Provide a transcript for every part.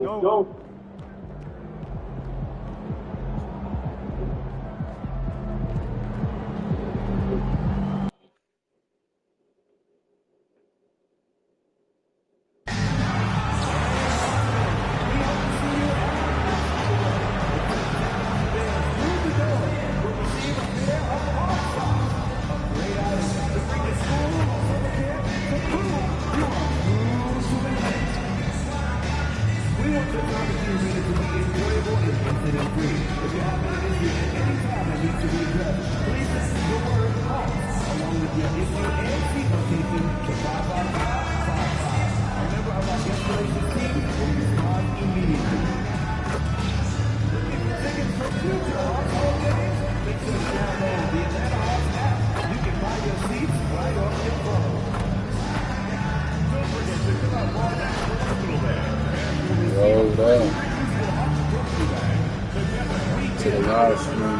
Go. Roll down to the live stream.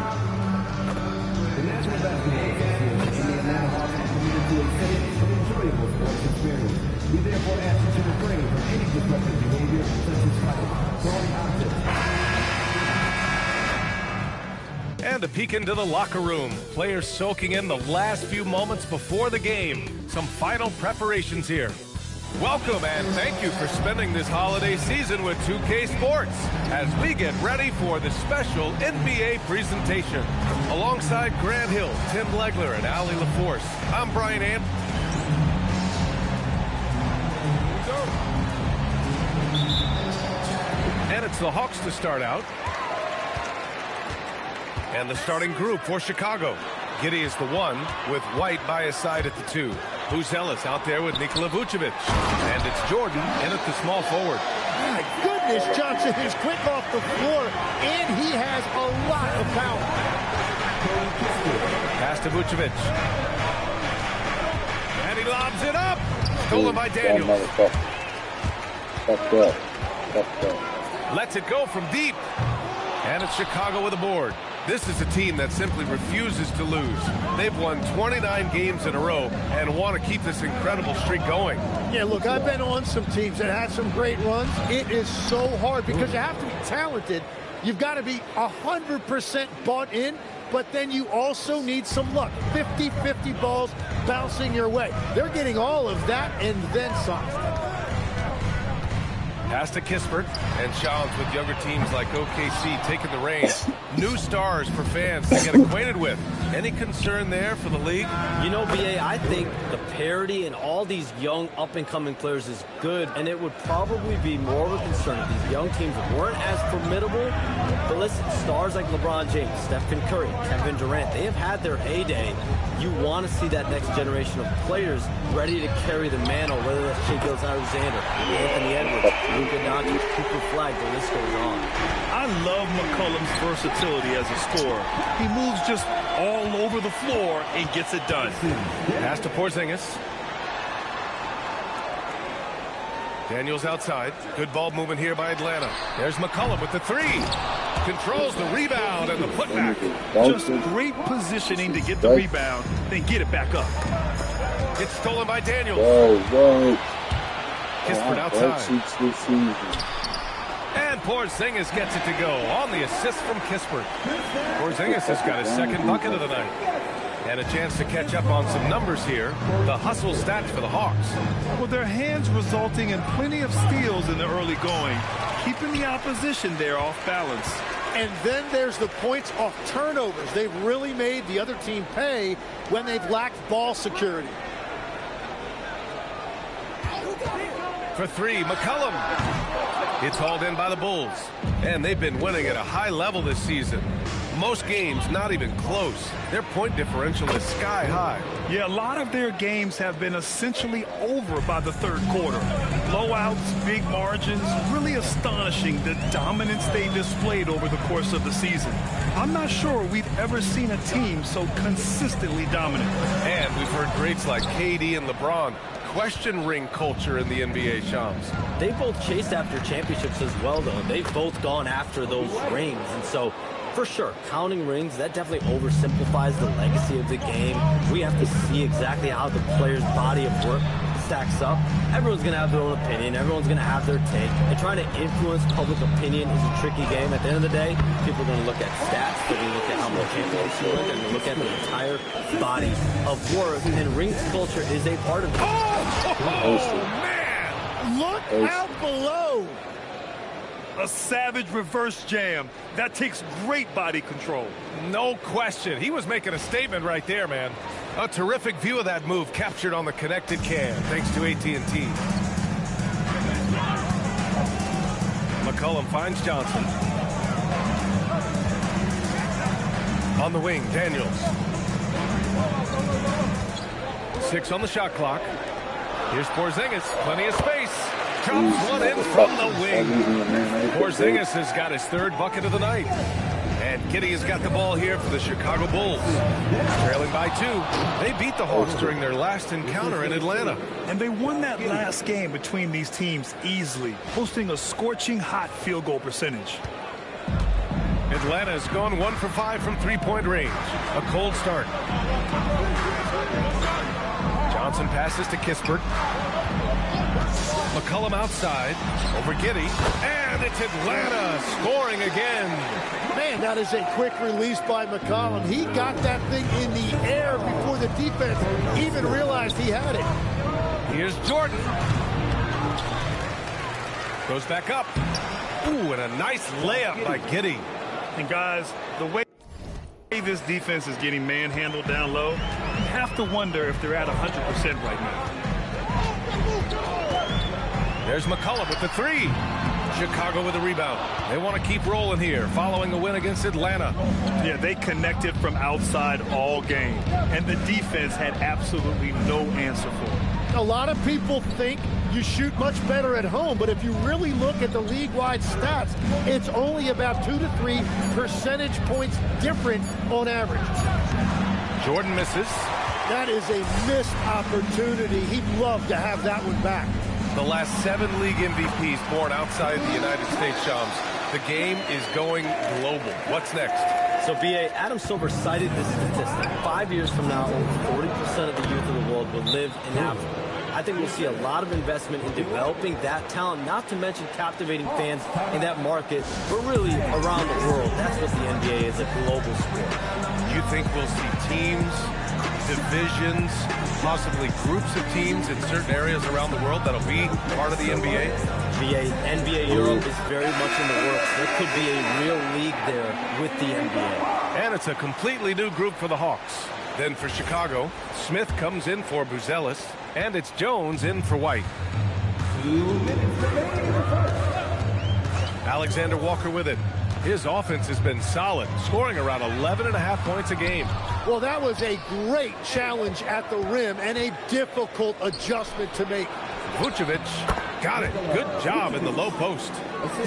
The National Basketball Association and the Atlanta Hawks are committed to a safe and enjoyable sports experience. We therefore ask you to refrain from any disruptive behavior such as fighting, throwing objects. And a peek into the locker room. Players soaking in the last few moments before the game. Some final preparations here. Welcome and thank you for spending this holiday season with 2K Sports as we get ready for the special NBA presentation. Alongside Grant Hill, Tim Legler, and Allie LaForce, I'm Brian Ant. And it's the Hawks to start out. And the starting group for Chicago. Giddey is the one, with White by his side at the 2. Ellis out there with Nikola Vucevic. And it's Jordan in at the small forward. My goodness, Johnson is quick off the floor, and he has a lot of power. Pass to Vucevic. And he lobs it up. Stolen by Daniels. Lets it go from deep. And it's Chicago with a board. This is a team that simply refuses to lose. They've won 29 games in a row and want to keep this incredible streak going. Yeah, look, I've been on some teams that had some great runs. It is so hard because you have to be talented. You've got to be 100% bought in, but then you also need some luck. 50-50 balls bouncing your way. They're getting all of that and then some. Pass to Kispert, and Shams with younger teams like OKC taking the reins. New stars for fans to get acquainted with. Any concern there for the league? You know, BA, I think the parity in all these young up-and-coming players is good, and it would probably be more of a concern if these young teams weren't as formidable. But listen, stars like LeBron James, Stephen Curry, Kevin Durant, they have had their heyday. You want to see that next generation of players ready to carry the mantle, whether that's Shai Gilgeous-Alexander, Anthony Edwards, Luka Doncic, Cooper Flag, the list goes on. I love McCollum's versatility as a scorer. He moves just all over the floor and gets it done. Pass to Porzingis. Daniels outside. Good ball movement here by Atlanta. There's McCollum with the 3. Controls the rebound and the putback. Just great positioning to get the rebound, then get it back up. It's stolen by Daniels. Whoa. Kispert outside. And Porzingis gets it to go on the assist from Kispert. Porzingis has got his second bucket of the night. And a chance to catch up on some numbers here. The hustle stats for the Hawks. Well, their hands resulting in plenty of steals in the early going, keeping the opposition there off balance. And then there's the points off turnovers. They've really made the other team pay when they've lacked ball security. For 3, McCollum. It's hauled in by the Bulls. And they've been winning at a high level this season. Most games not even close. Their point differential is sky high. Yeah, a lot of their games have been essentially over by the third quarter. Blowouts, big margins, really astonishing the dominance they displayed over the course of the season. I'm not sure we've ever seen a team so consistently dominant. And we've heard greats like KD and LeBron question ring culture in the NBA, Shams. They both chased after championships as well, though. They've both gone after those rings. And so, for sure, counting rings, that definitely oversimplifies the legacy of the game. We have to see exactly how the player's body of work stacks up, everyone's going to have their own opinion. Everyone's going to have their take. And trying to influence public opinion is a tricky game. At the end of the day, people are going to look at stats. They're going to look at how much people are scoring. They're going to look at the entire body of work. And ring culture is a part of it. Oh, man! Look out below. A savage reverse jam. That takes great body control. No question. He was making a statement right there, man. A terrific view of that move captured on the connected cam, thanks to AT&T. McCollum finds Johnson. On the wing, Daniels. 6 on the shot clock. Here's Porzingis, plenty of space. Drops one in from the wing. Porzingis has got his 3rd bucket of the night. And Giddey has got the ball here for the Chicago Bulls. Trailing by 2. They beat the Hawks during their last encounter in Atlanta. And they won that last game between these teams easily, posting a scorching hot field goal percentage. Atlanta has gone 1 for 5 from 3-point range. A cold start. Johnson passes to Kispert. McCollum outside, over Giddey, and it's Atlanta scoring again. Man, that is a quick release by McCollum. He got that thing in the air before the defense even realized he had it. Here's Jordan. Goes back up. Ooh, and a nice layup by Giddey. And guys, the way this defense is getting manhandled down low, you have to wonder if they're at 100% right now. There's McCollum with the 3. Chicago with a rebound. They want to keep rolling here following a win against Atlanta. Yeah, they connected from outside all game, and the defense had absolutely no answer for it. A lot of people think you shoot much better at home, but if you really look at the league-wide stats, it's only about 2 to 3 percentage points different on average. Jordan misses. That is a missed opportunity. He'd love to have that one back. The last 7 league MVPs born outside the United States, Shams. The game is going global. What's next? So, B.A., Adam Silver cited this statistic. 5 years from now, over 40% of the youth of the world will live in Africa. I think we'll see a lot of investment in developing that talent, not to mention captivating fans in that market, but really around the world. That's what the NBA is, a global sport. You think we'll see teams, divisions, possibly groups of teams in certain areas around the world that'll be part of the NBA? NBA Europe is very much in the works. There could be a real league there with the NBA. And it's a completely new group for the Hawks. Then for Chicago, Smith comes in for Buzelis, and it's Jones in for White. Alexander Walker with it. His offense has been solid, scoring around 11.5 points a game. Well, that was a great challenge at the rim and a difficult adjustment to make. Vucevic got it. Good job in the low post.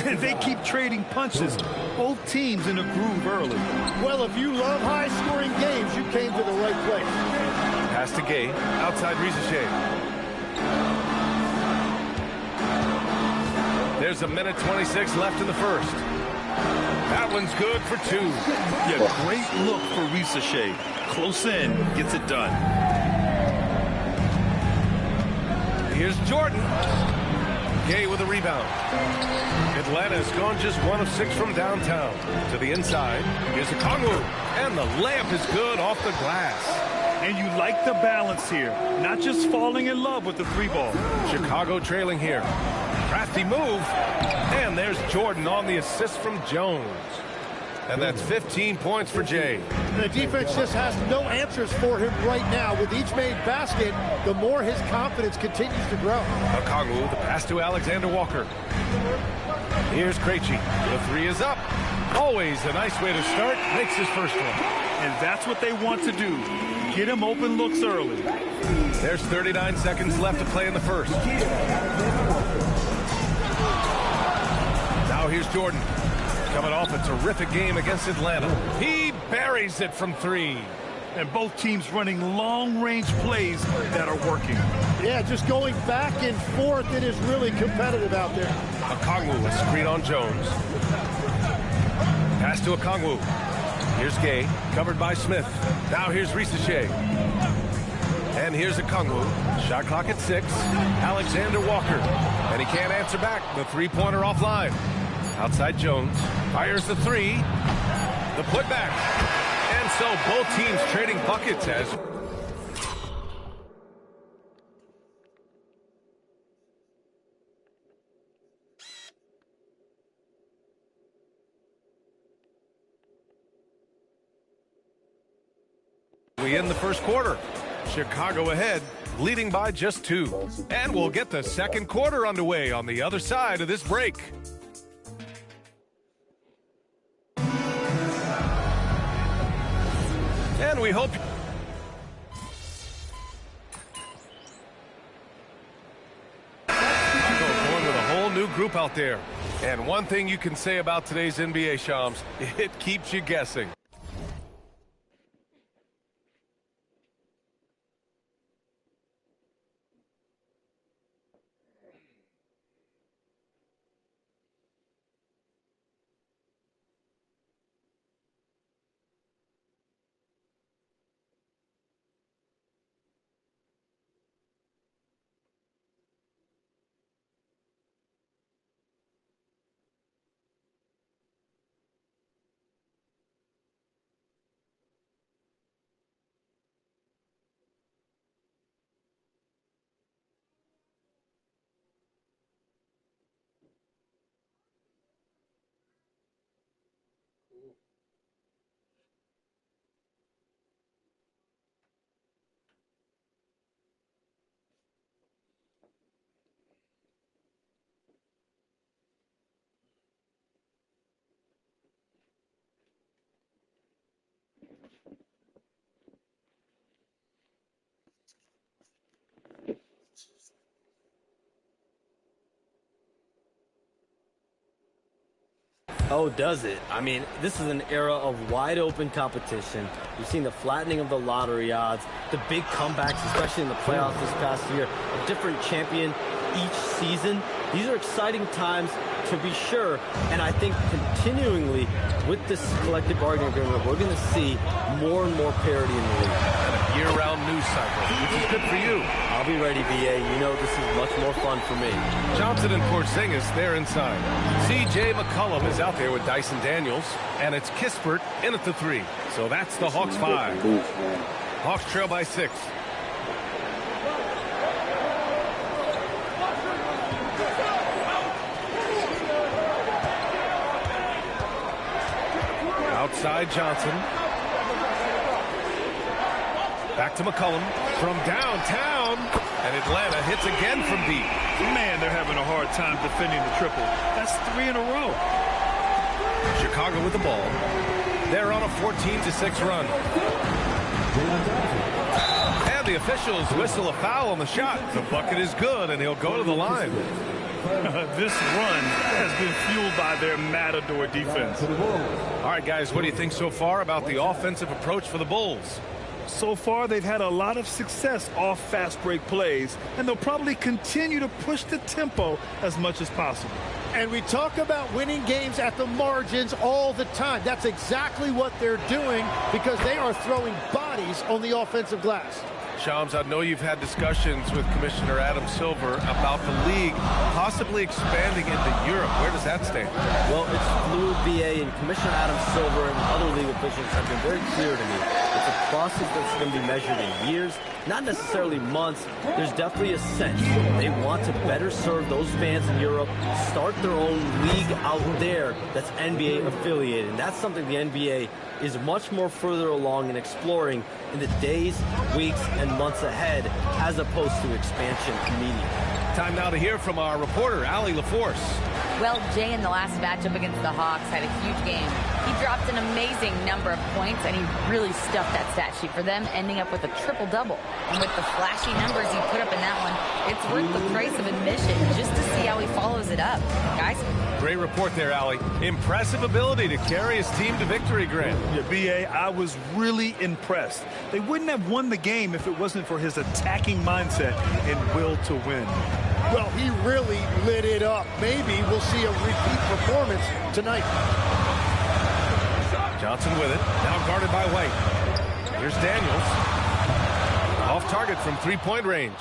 And they keep trading punches. Both teams in a groove early. Well, if you love high-scoring games, you came to the right place. Pass to Gay. Outside Rizachet. There's a minute 26 left in the first. That one's good for 2. Yeah, great look for Rizachet. Close in, gets it done. Here's Jordan. Gay with a rebound. Atlanta's gone just 1 of 6 from downtown. To the inside. Here's Okongwu. And the layup is good off the glass. And you like the balance here. Not just falling in love with the 3-ball. Chicago trailing here. Crafty move. And there's Jordan on the assist from Jones. And that's 15 points for Jay. The defense just has no answers for him right now. With each made basket, the more his confidence continues to grow. Okongwu, the pass to Alexander Walker. Here's Krejci. The 3 is up. Always a nice way to start. Makes his first one. And that's what they want to do. Get him open looks early. There's 39 seconds left to play in the first. Now here's Jordan. Coming off a terrific game against Atlanta. He buries it from 3. And both teams running long-range plays that are working. Yeah, just going back and forth. It is really competitive out there. Okongwu, a screen on Jones. Pass to Okongwu. Here's Gay, covered by Smith. Now here's Rizachet. And here's a Kungwu. Shot clock at 6. Alexander Walker. And he can't answer back. The three-pointer offline. Outside Jones. Fires the three. The putback. And so both teams trading buckets as... we end the first quarter. Chicago ahead, leading by just 2. And we'll get the second quarter underway on the other side of this break. And we hope... Chicago going with a whole new group out there. And one thing you can say about today's NBA, Shams, it keeps you guessing. Oh, does it? I mean, this is an era of wide-open competition. You've seen the flattening of the lottery odds, the big comebacks, especially in the playoffs this past year, a different champion each season. These are exciting times, to be sure, and I think continuingly with this collective bargaining agreement, we're going to see more and more parity in the league. Year-round news cycle, which is good for you. I'll be ready, BA. You know this is much more fun for me. Johnson and Porzingis, they're inside. C.J. McCollum is out there with Dyson Daniels, and it's Kispert in at the 3. So that's the Hawks 5. Hawks trail by 6. Outside Johnson. Back to McCollum from downtown, and Atlanta hits again from deep. Man, they're having a hard time defending the triple. That's 3 in a row. Chicago with the ball. They're on a 14-6 run. And the officials whistle a foul on the shot. The bucket is good, and he'll go to the line. This run has been fueled by their Matador defense. All right, guys, what do you think so far about the offensive approach for the Bulls? So far, they've had a lot of success off fast break plays, and they'll probably continue to push the tempo as much as possible. And we talk about winning games at the margins all the time. That's exactly what they're doing because they are throwing bodies on the offensive glass. Shams, I know you've had discussions with Commissioner Adam Silver about the league possibly expanding into Europe. Where does that stand? Well, it's fluid, BA, and Commissioner Adam Silver and other league officials have been very clear to me. It's a process that's going to be measured in years, not necessarily months. There's definitely a sense they want to better serve those fans in Europe, start their own league out there that's NBA affiliated. And that's something the NBA is much more further along in exploring in the days, weeks, and months ahead, as opposed to expansion immediately. Time now to hear from our reporter, Allie LaForce. Well, Jay, in the last matchup against the Hawks, had a huge game. He dropped an amazing number of points, and he really stuffed that stat sheet for them, ending up with a triple-double. And with the flashy numbers he put up in that one, it's worth the price of admission just to see how he follows it up. Guys? Great report there, Allie. Impressive ability to carry his team to victory, Grant. Yeah, B.A., I was really impressed. They wouldn't have won the game if it wasn't for his attacking mindset and will to win. Well, he really lit it up. Maybe we'll see a repeat performance tonight. Johnson with it, now guarded by White. Here's Daniels. Off target from three-point range.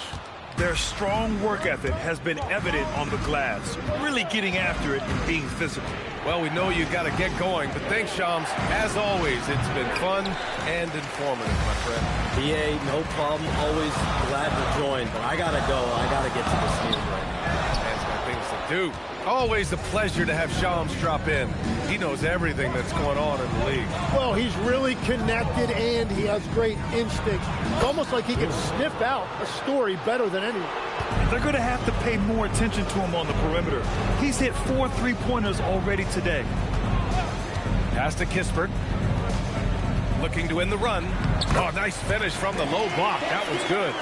Their strong work ethic has been evident on the glass, really getting after it and being physical. Well, we know you got to get going, but thanks, Shams. As always, it's been fun and informative, my friend. BA, no problem. Always glad to join, but I got to go. I got to get to this game right now. Man's got things to do. Always a pleasure to have Shams drop in. He knows everything that's going on in the league. Well, he's really connected, and he has great instincts. It's almost like he can sniff out a story better than anyone. They're going to have to pay more attention to him on the perimeter. He's hit 4 3-pointers already today. Pass to Kispert. Looking to win the run. Oh, nice finish from the low block. That was good.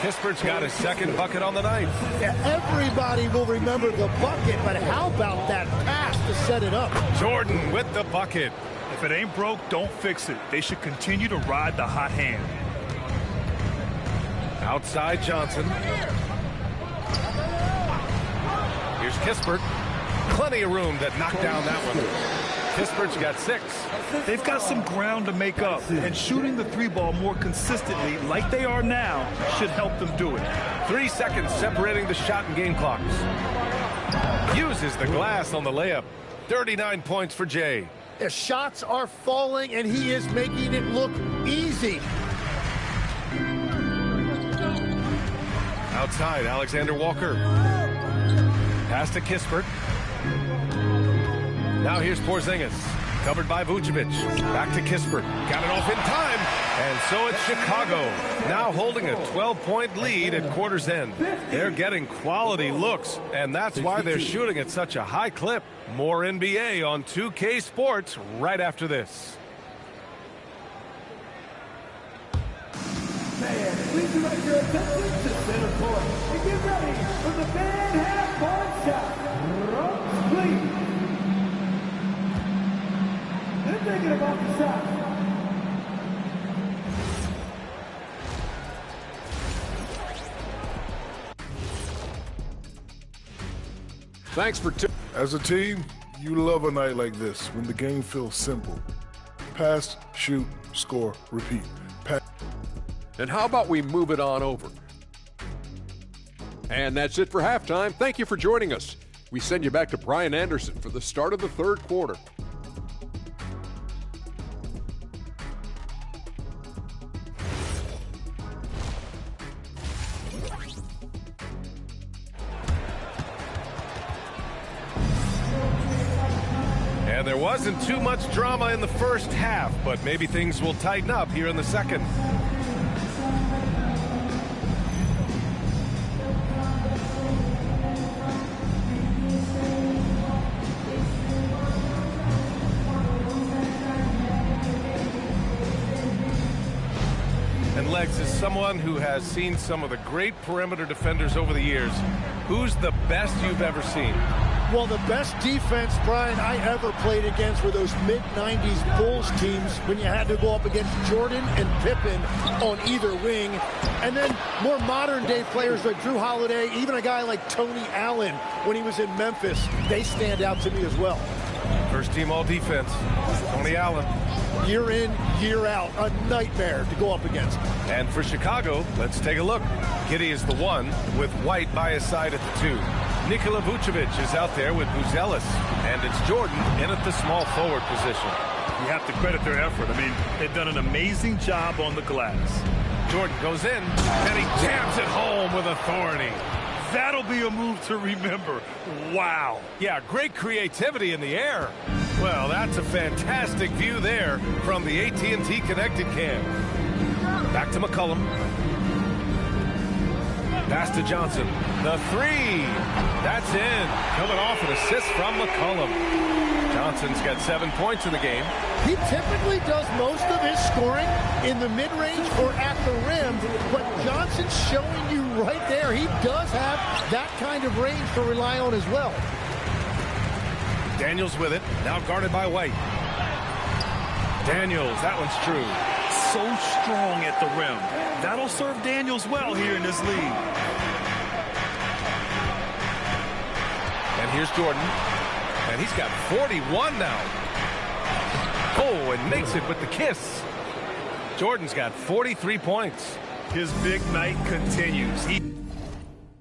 Kispert's got his second bucket on the night. Yeah, everybody will remember the bucket, but how about that pass to set it up? Jordan with the bucket. If it ain't broke, don't fix it. They should continue to ride the hot hand. Outside Johnson. Here's Kispert. Plenty of room to knock down that one. Kispert's got 6. They've got some ground to make up, and shooting the 3-ball more consistently like they are now should help them do it. 3 seconds separating the shot and game clocks. Uses the glass on the layup. 39 points for Jay. The shots are falling, and he is making it look easy. Outside, Alexander Walker. Pass to Kispert. Now here's Porzingis. Covered by Vucevic. Back to Kispert. Got it off in time. And so it's Chicago. Now holding a 12-point lead at quarter's end. They're getting quality looks, and that's why they're shooting at such a high clip. More NBA on 2K Sports right after this. Fans, please direct your attention to center court and get ready for the fan half-court shot. Ropes, please. They're thinking about the shot. Thanks for As a team, you love a night like this when the game feels simple. Pass, shoot, score, repeat. And how about we move it on over? And that's it for halftime. Thank you for joining us. We send you back to Brian Anderson for the start of the third quarter. And there wasn't too much drama in the first half, but maybe things will tighten up here in the second. And Legs, as someone who has seen some of the great perimeter defenders over the years, who's the best you've ever seen? Well, the best defense, Brian, I ever played against were those mid-90s Bulls teams when you had to go up against Jordan and Pippen on either wing. And then more modern-day players like Drew Holiday, even a guy like Tony Allen when he was in Memphis, they stand out to me as well. First team all defense, Tony Allen. Year in, year out, a nightmare to go up against. And for Chicago, let's take a look. Giddey is the 1 with White by his side at the 2. Nikola Vucevic is out there with Buzelis, and it's Jordan in at the small forward position. You have to credit their effort. I mean, they've done an amazing job on the glass. Jordan goes in, and he jams it home with authority. That'll be a move to remember. Wow. Yeah, great creativity in the air. Well, that's a fantastic view there from the AT&T Connected Cam. Back to McCollum. Pass to Johnson. The 3. That's in. Coming off an assist from McCollum. Johnson's got 7 points in the game. He typically does most of his scoring in the mid-range or at the rim, but Johnson's showing you right there he does have that kind of range to rely on as well. Daniels with it. Now guarded by White. Daniels, that one's true. So strong at the rim. That'll serve Daniels well here in this league. And here's Jordan. And he's got 41 now. Oh, and makes it with the kiss. Jordan's got 43 points. His big night continues. He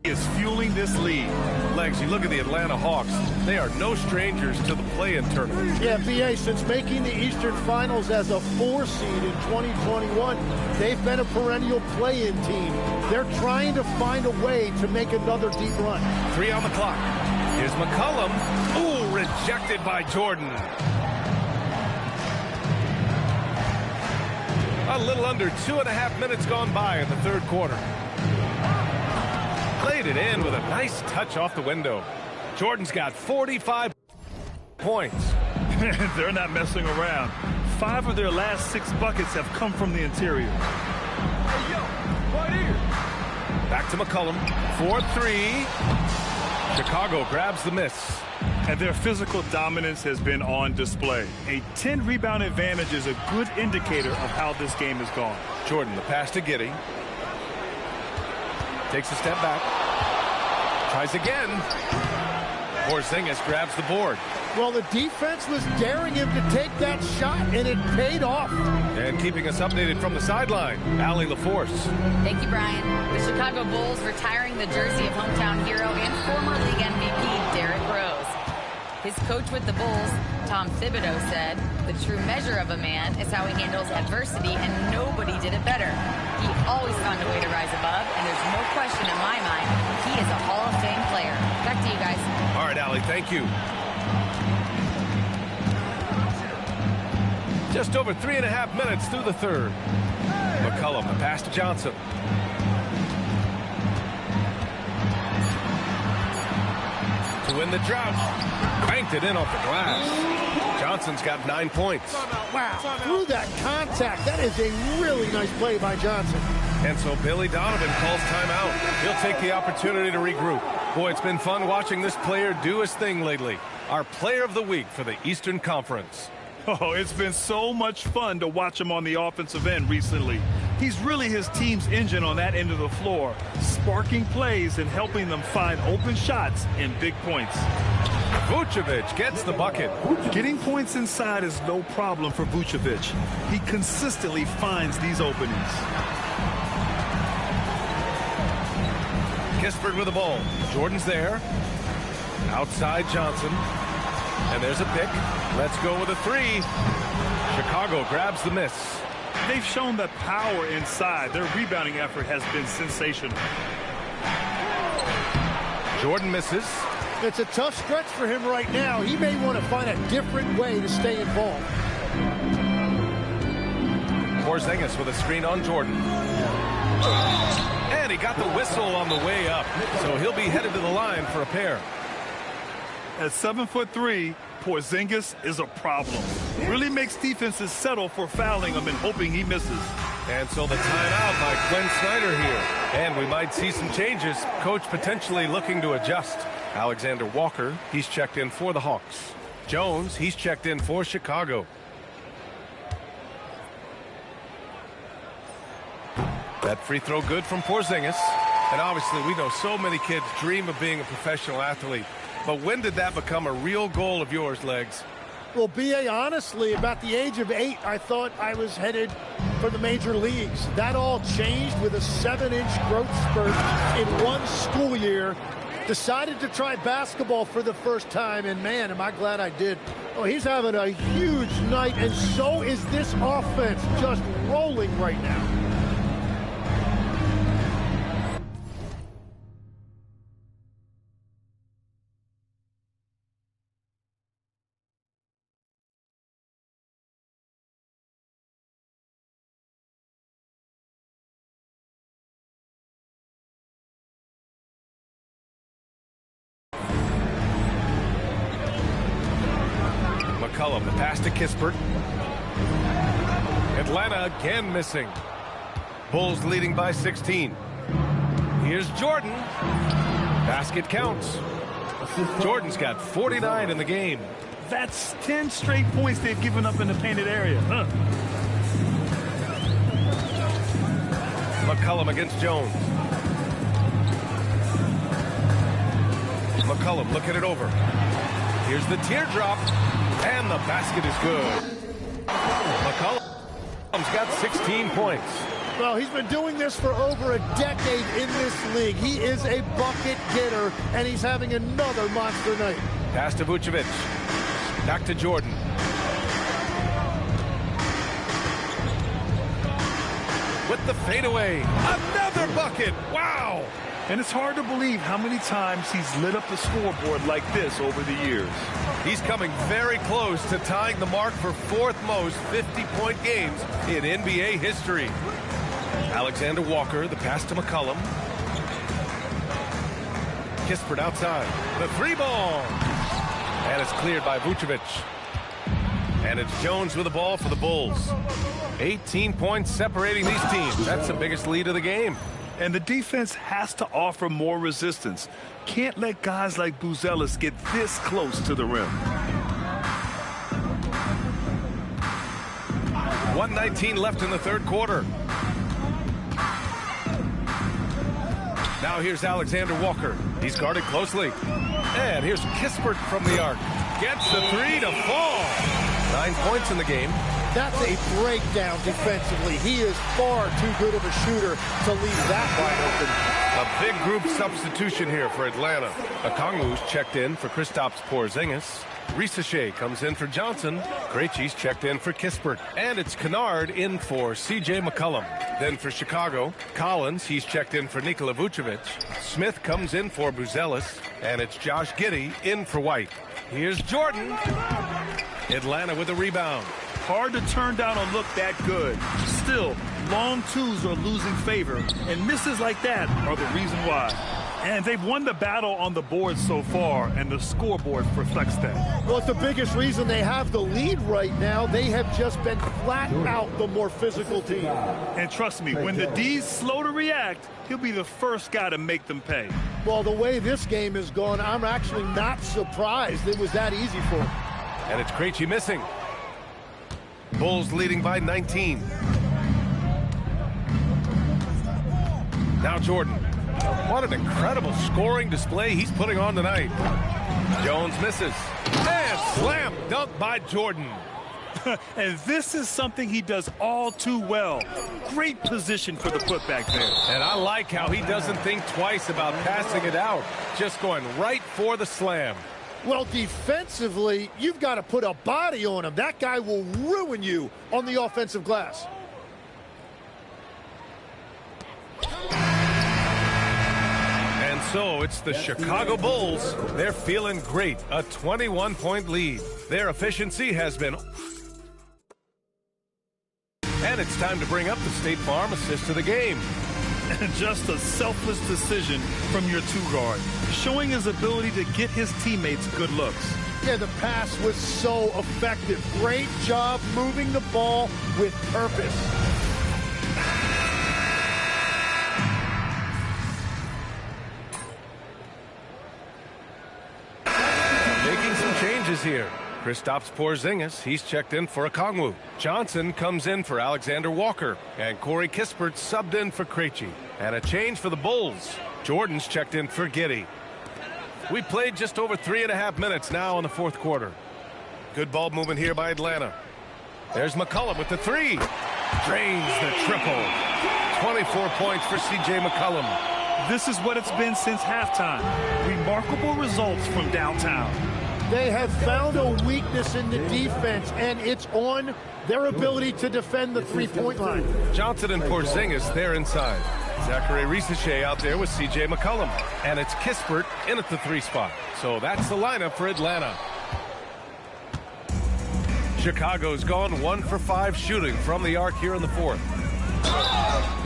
is fueling this lead. Legs, you look at the Atlanta Hawks. They are no strangers to the play-in tournament. Yeah, BA, since making the Eastern Finals as a 4 seed in 2021, they've been a perennial play-in team. They're trying to find a way to make another deep run. 3 on the clock. Here's McCollum. Ooh, rejected by Jordan. A little under 2.5 minutes gone by in the third quarter. Played it in with a nice touch off the window. Jordan's got 45 points. They're not messing around. 5 of their last 6 buckets have come from the interior. Hey, yo, right here. Back to McCollum. 4-3. Chicago grabs the miss. And their physical dominance has been on display. A 10-rebound advantage is a good indicator of how this game has gone. Jordan, the pass to Giddey. Takes a step back. Tries again. Porzingis grabs the board. Well, the defense was daring him to take that shot, and it paid off. And keeping us updated from the sideline, Allie LaForce. Thank you, Brian. The Chicago Bulls retiring the jersey of hometown hero and former league MVP Derrick Rose. His coach with the Bulls, Tom Thibodeau, said, "The true measure of a man is how he handles adversity, and nobody did it better. He always found a way to rise above, and there's no question in my mind he is a Hall of Fame player." Back to you guys. All right, Allie, thank you. Just over 3.5 minutes through the third. McCollum, the pass to Johnson. To win the drought. Banked it in off the glass. Johnson's got 9 points. Wow, through that contact, that is a really nice play by Johnson. And so Billy Donovan calls timeout. He'll take the opportunity to regroup. Boy, it's been fun watching this player do his thing lately. Our player of the week for the Eastern Conference. Oh, it's been so much fun to watch him on the offensive end recently. He's really his team's engine on that end of the floor, sparking plays and helping them find open shots and big points. Vucevic gets the bucket. Getting points inside is no problem for Vucevic. He consistently finds these openings. Kispert with the ball. Jordan's there. Outside Johnson. And there's a pick. Let's go with a 3. Chicago grabs the miss. They've shown that power inside. Their rebounding effort has been sensational. Jordan misses. It's a tough stretch for him right now. He may want to find a different way to stay involved. Porzingis with a screen on Jordan. And he got the whistle on the way up. So he'll be headed to the line for a pair. At 7'3", Porzingis is a problem. Really makes defenses settle for fouling him and hoping he misses. And so the timeout by Quinn Snyder here. And we might see some changes. Coach potentially looking to adjust. Alexander Walker, he's checked in for the Hawks. Jones, he's checked in for Chicago. That free throw good from Porzingis. And obviously we know so many kids dream of being a professional athlete. But when did that become a real goal of yours, Legs? Well, B.A., honestly, about the age of 8, I thought I was headed for the major leagues. That all changed with a 7-inch growth spurt in one school year. Decided to try basketball for the first time, and man, am I glad I did. Oh, he's having a huge night, and so is this offense, just rolling right now. McCollum, the pass to Kispert. Atlanta again missing. Bulls leading by 16. Here's Jordan. Basket counts. Jordan's got 49 in the game. That's 10 straight points they've given up in the painted area. McCollum against Jones. McCollum looking it over. Here's the teardrop. And the basket is good. McCollum. He's got 16 points. Well, he's been doing this for over a decade in this league. He is a bucket getter, and he's having another monster night. Pass to Vucevic. Back to Jordan. With the fadeaway. Another bucket. Wow. And it's hard to believe how many times he's lit up the scoreboard like this over the years. He's coming very close to tying the mark for fourth most 50-point games in NBA history. Alexander Walker, the pass to McCollum. Kispert outside. The three ball. And it's cleared by Vucevic. And it's Jones with the ball for the Bulls. 18 points separating these teams. That's the biggest lead of the game. And the defense has to offer more resistance. Can't let guys like Buzelis get this close to the rim. 1:19 left in the third quarter. Now here's Alexander Walker. He's guarded closely. And here's Kispert from the arc. Gets the three to fall. 9 points in the game. That's a breakdown defensively. He is far too good of a shooter to leave that wide A open. big group substitution here for Atlanta. Okongwu's checked in for Kristaps Porzingis. Risacher comes in for Johnson. Krejci's checked in for Kispert. And it's Kennard in for C.J. McCollum. Then for Chicago, Collins, he's checked in for Nikola Vucevic. Smith comes in for Buzelis. And it's Josh Giddey in for White. Here's Jordan. Atlanta with a rebound. Hard to turn down a look that good. Still, long twos are losing favor, and misses like that are the reason why. And they've won the battle on the board so far, and the scoreboard reflects that. Well, it's the biggest reason they have the lead right now. They have just been flat out the more physical team. And trust me, when the D's slow to react, he'll be the first guy to make them pay. Well, the way this game has gone, I'm actually not surprised it was that easy for him. And it's Krejci missing. Bulls leading by 19. Now Jordan. What an incredible scoring display he's putting on tonight. Jones misses. And slam dunk by Jordan. And this is something he does all too well. Great position for the putback there. And I like how he doesn't think twice about passing it out. Just going right for the slam. Well, defensively, you've got to put a body on him. That guy will ruin you on the offensive glass. And so it's the Chicago Bulls. They're feeling great. A 21-point lead. Their efficiency has been... And it's time to bring up the State Farm assist of the game. Just a selfless decision from your two-guard, showing his ability to get his teammates good looks. Yeah, the pass was so effective. Great job moving the ball with purpose. Making some changes here. Kristaps Porzingis, he's checked in for Okongwu. Johnson comes in for Alexander Walker. And Corey Kispert subbed in for Krejci. And a change for the Bulls. Jordan's checked in for Giddey. We played just over 3.5 minutes now in the fourth quarter. Good ball movement here by Atlanta. There's McCollum with the three. Drains the triple. 24 points for C.J. McCollum. This is what it's been since halftime. Remarkable results from downtown. They have found a weakness in the defense, and it's on their ability to defend the three-point line. Johnson and Porzingis, they're inside. Zachary Risacher out there with C.J. McCollum. And it's Kispert in at the three spot. So that's the lineup for Atlanta. Chicago's gone 1 for 5 shooting from the arc here in the fourth.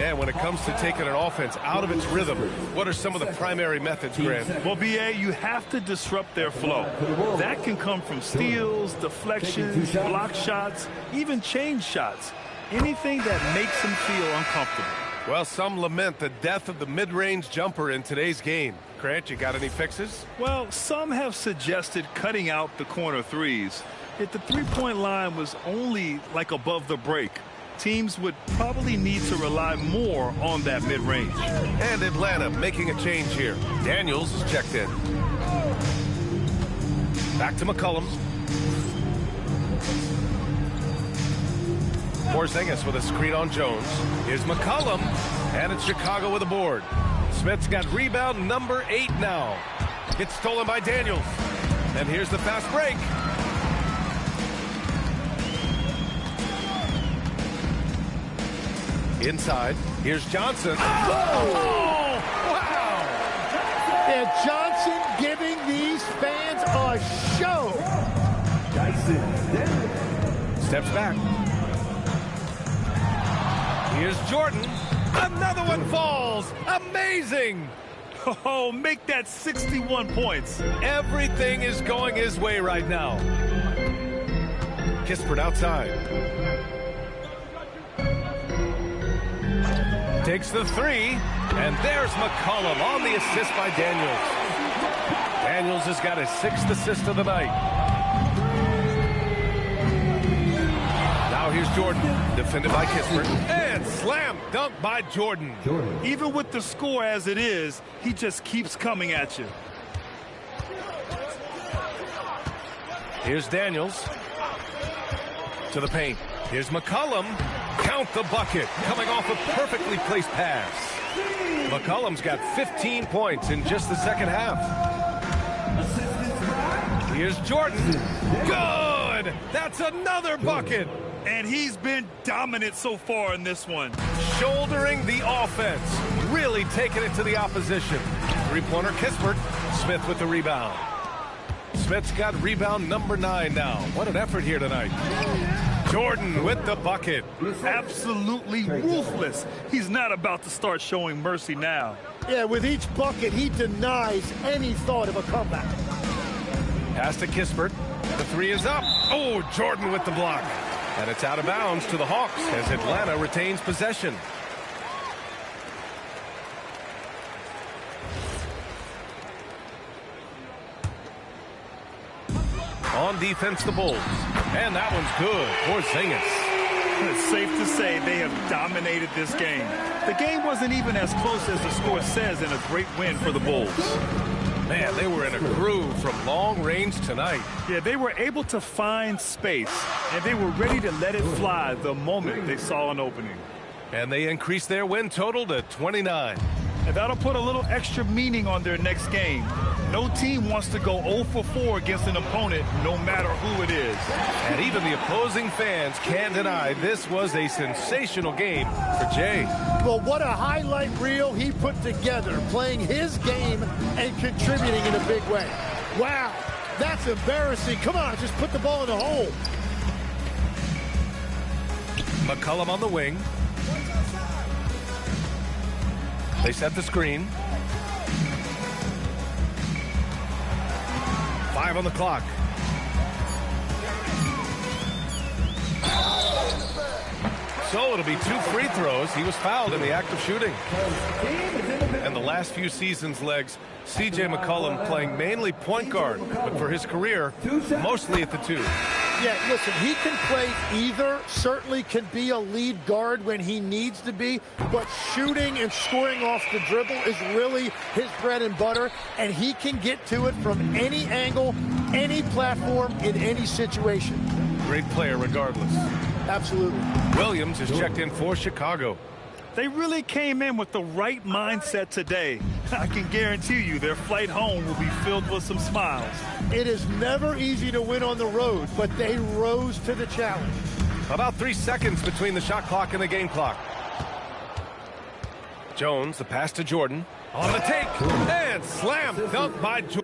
And when it comes to taking an offense out of its rhythm, what are some of the primary methods, Grant? Well, B.A., you have to disrupt their flow. That can come from steals, deflections, block shots, even change shots. Anything that makes them feel uncomfortable. Well, some lament the death of the mid-range jumper in today's game. Grant, you got any fixes? Well, some have suggested cutting out the corner threes. If the three-point line was only like above the break, teams would probably need to rely more on that mid-range. And Atlanta making a change here. Daniels is checked in. Back to McCollum. Porzingis with a screen on Jones. Here's McCollum, and it's Chicago with a board. Smith's got rebound number 8 now. Gets stolen by Daniels. And here's the fast break. Inside, here's Johnson. Oh, wow! And Johnson giving these fans a show. Steps back. Here's Jordan. Another one falls. Amazing. Oh, make that 61 points. Everything is going his way right now. Kispert outside. Takes the 3, and there's McCollum on the assist by Daniels. Daniels has got his 6th assist of the night. Now here's Jordan, defended by Kispert, and slam dunk by Jordan. Even with the score as it is, he just keeps coming at you. Here's Daniels to the paint. Here's McCollum. Count the bucket, coming off a perfectly placed pass. McCollum's got 15 points in just the second half. Here's Jordan. Good! That's another bucket. And he's been dominant so far in this one. Shouldering the offense, really taking it to the opposition. Three-pointer Kispert. Smith with the rebound. Smith's got rebound number 9 now. What an effort here tonight. Jordan with the bucket. Absolutely ruthless. He's not about to start showing mercy now. Yeah, with each bucket, he denies any thought of a comeback. Pass to Kispert. The 3 is up. Oh, Jordan with the block. And it's out of bounds to the Hawks as Atlanta retains possession. On defense, the Bulls. And that one's good. Porzingis. It's safe to say they have dominated this game. The game wasn't even as close as the score says, and a great win for the Bulls. Man, they were in a groove from long range tonight. Yeah, they were able to find space, and they were ready to let it fly the moment they saw an opening. And they increased their win total to 29. And that'll put a little extra meaning on their next game. No team wants to go 0 for 4 against an opponent, no matter who it is. And even the opposing fans can't deny this was a sensational game for Jay. Well, what a highlight reel he put together, playing his game and contributing in a big way. Wow, that's embarrassing. Come on, just put the ball in the hole. McCollum on the wing. They set the screen. 5 on the clock. So it'll be 2 free throws. He was fouled in the act of shooting. And the last few seasons' legs, C.J. McCollum playing mainly point guard, but for his career, mostly at the 2. Yeah, listen, he can play either, certainly can be a lead guard when he needs to be, but shooting and scoring off the dribble is really his bread and butter, and he can get to it from any angle, any platform, in any situation. Great player regardless. Absolutely. Williams is checked in for Chicago. They really came in with the right mindset today. I can guarantee you their flight home will be filled with some smiles. It is never easy to win on the road, but they rose to the challenge. About 3 seconds between the shot clock and the game clock. Jones, the pass to Jordan. On the take, and slam dunk by Jordan.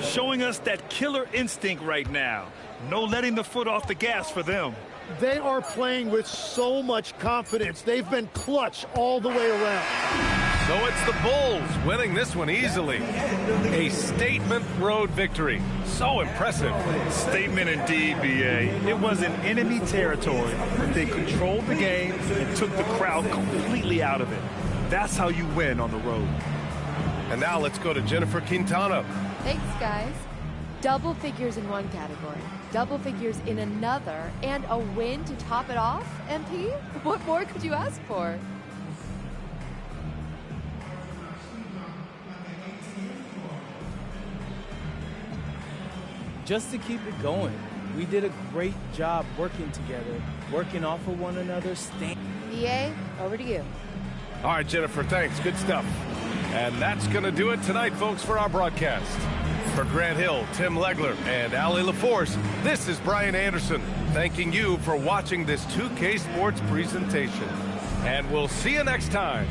Showing us that killer instinct right now. No letting the foot off the gas for them. They are playing with so much confidence. They've been clutch all the way around. So it's the Bulls winning this one easily. A statement road victory. So impressive. Statement indeed, B.A. It was in enemy territory, but they controlled the game and took the crowd completely out of it. That's how you win on the road. And now let's go to Jennifer Quintana. Thanks, guys. Double figures in one category, double figures in another, and a win to top it off, MP? What more could you ask for? just to keep it going. We did a great job working together, working off of one another. VA, over to you. All right, Jennifer, thanks. Good stuff. And that's going to do it tonight, folks, for our broadcast. For Grant Hill, Tim Legler, and Allie LaForce, this is Brian Anderson, thanking you for watching this 2K Sports presentation. And we'll see you next time